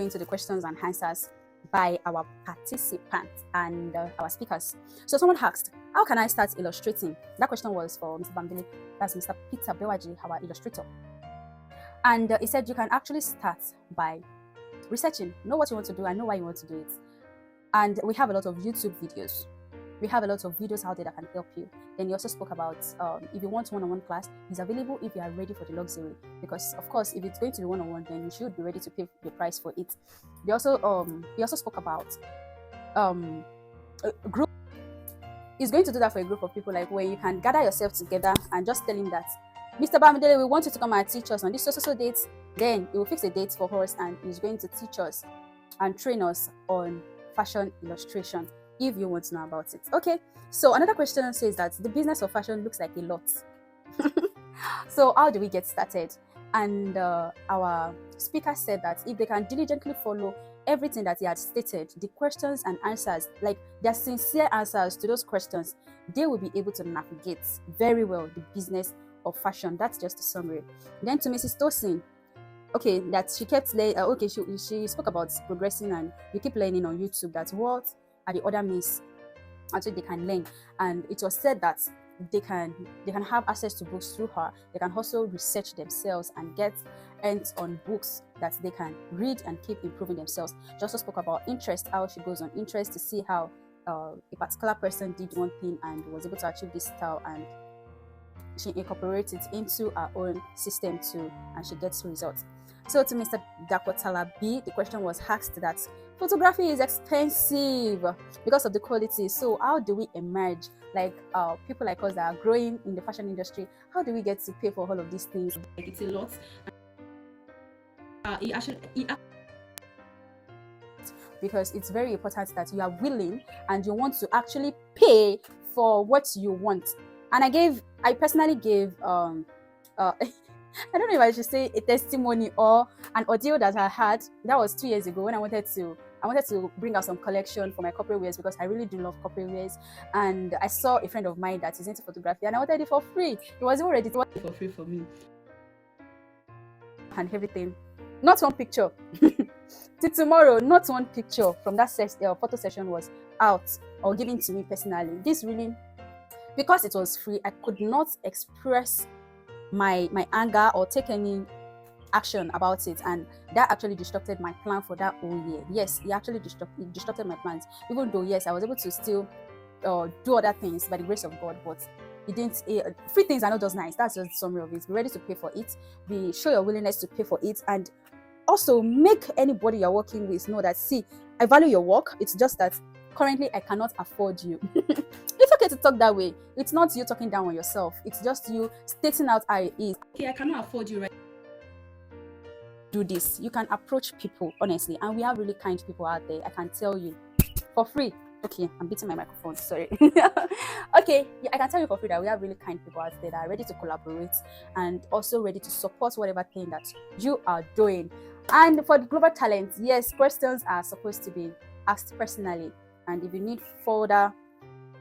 into the questions and answers by our participants and our speakers. So someone asked, how can I start illustrating? That question was for Mr. Bamdele, that's Mr. Peter Bewaji, our illustrator. And he said you can actually start by researching, know what you want to do and know why you want to do it. And we have a lot of YouTube videos. We have a lot of videos out there that can help you. Then he also spoke about if you want one-on-one class, it's available if you are ready for the luxury. Because of course, if it's going to be one-on-one, then you should be ready to pay the price for it. He also spoke about a group. He's going to do that for a group of people, like where you can gather yourself together and just tell him that, Mr. Bamidele, we want you to come and teach us on this so dates. Then he will fix a date for us and he's going to teach us and train us on fashion illustration, if you want to know about it. Okay, so another question says that the business of fashion looks like a lot. So how do we get started? And our speaker said that if they can diligently follow everything that he had stated, the questions and answers, like their sincere answers to those questions, they will be able to navigate very well the business of fashion. That's just a summary. Then to Mrs. Tosin, okay, that she kept she spoke about progressing and you keep learning on YouTube. That's what are the other means actually they can learn. And it was said that they can have access to books through her. They can also research themselves and get hands on books that they can read and keep improving themselves. She also spoke about interest, how she goes on interest to see how a particular person did one thing and was able to achieve this style, and she incorporates it into her own system too, and she gets results. So to Mr. Dakotala B, the question was asked that photography is expensive because of the quality. So how do we emerge, like people like us that are growing in the fashion industry? How do we get to pay for all of these things? Like, it's a lot. Because it's very important that you are willing and you want to actually pay for what you want. And I personally gave I don't know if I should say a testimony or an audio that I had. That was 2 years ago when I wanted to bring out some collection for my corporate wears, because I really do love corporate wears. And I saw a friend of mine that is into photography and I wanted it for free. It was even ready to work for free for me. And everything. Not one picture. Till tomorrow, not one picture from that photo session was out or given to me personally. This really, because it was free, I could not express my anger or take any action about it, and that actually disrupted my plan for that whole year. Yes, it actually disrupted my plans, even though yes, I was able to still do other things by the grace of God, but it didn't. Free things are not just nice. That's just the summary of it. Be ready to pay for it. Show your willingness to pay for it, and also make anybody you're working with know that, see, I value your work. It's just that currently I cannot afford you. It's okay to talk that way. It's not you talking down on yourself. It's just you stating out how it is. Okay, I cannot afford you right. Do this. You can approach people honestly, and we have really kind people out there. I can tell you for free. Okay, I'm beating my microphone. Sorry. Okay, yeah, I can tell you for free that we have really kind people out there that are ready to collaborate and also ready to support whatever thing that you are doing. And for the global talent, yes, questions are supposed to be asked personally. And if you need further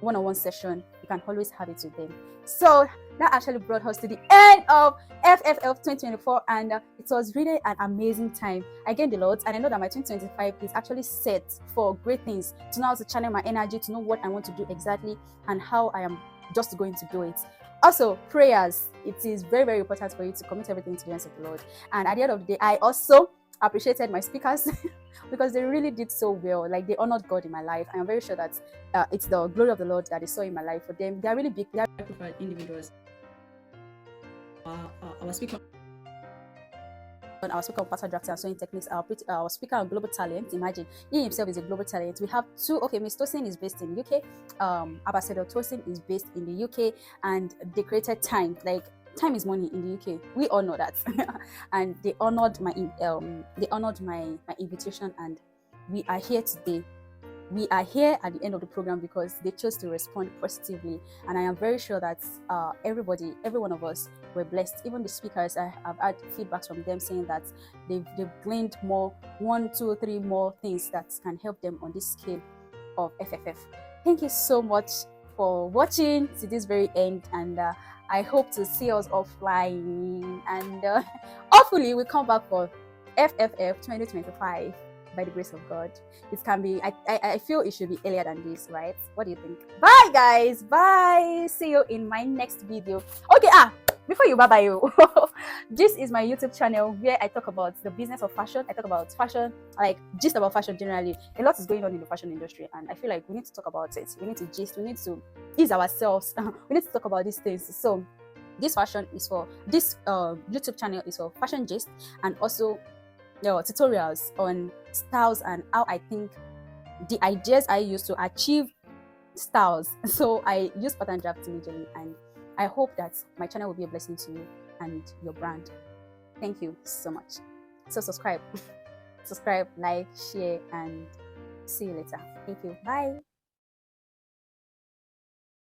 one-on-one session, you can always have it with them. So that actually brought us to the end of FFF 2024, and it was really an amazing time. I gained a lot, and I know that my 2025 is actually set for great things, to know how to channel my energy, to know what I want to do exactly and how I am just going to do it. Also, prayers. It is very, very important for you to commit everything to the hands of the Lord. And at the end of the day, I also appreciated my speakers because they really did so well. Like, they honored God in my life. I am very sure that it's the glory of the Lord that they saw in my life. For them, they are really big. They are preferred individuals. Our speaker on pattern drafting and sewing techniques, our speaker on global talent. Imagine, he himself is a global talent. We have two. Okay, Miss Tosin is based in UK. Ambassador Tosin is based in the UK, and they created time. Like, time is money in the UK. We all know that. And they honored my invitation, and we are here today. We are here at the end of the program because they chose to respond positively, and I am very sure that every one of us were blessed. Even the speakers, I have had feedbacks from them saying that they've gleaned more, 1, 2, 3 more things that can help them on this scale of FFF. Thank you so much for watching to this very end, and I hope to see us offline, and hopefully we come back for FFF 2025. by the grace of God. It can be, I feel it should be earlier than this, right? What do you think? Bye guys, bye. See you in my next video. Okay, before you bye you, this is my YouTube channel where I talk about the business of fashion. I talk about fashion, like just about fashion generally. A lot is going on in the fashion industry, and I feel like we need to talk about it. We need to gist, we need to ease ourselves. We need to talk about these things. So this YouTube channel is for fashion gist, and also tutorials on styles and how I think the ideas I use to achieve styles. So I use pattern drafting majorly, and I hope that my channel will be a blessing to you and your brand. Thank you so much. So subscribe, like, share, and see you later. Thank you. Bye.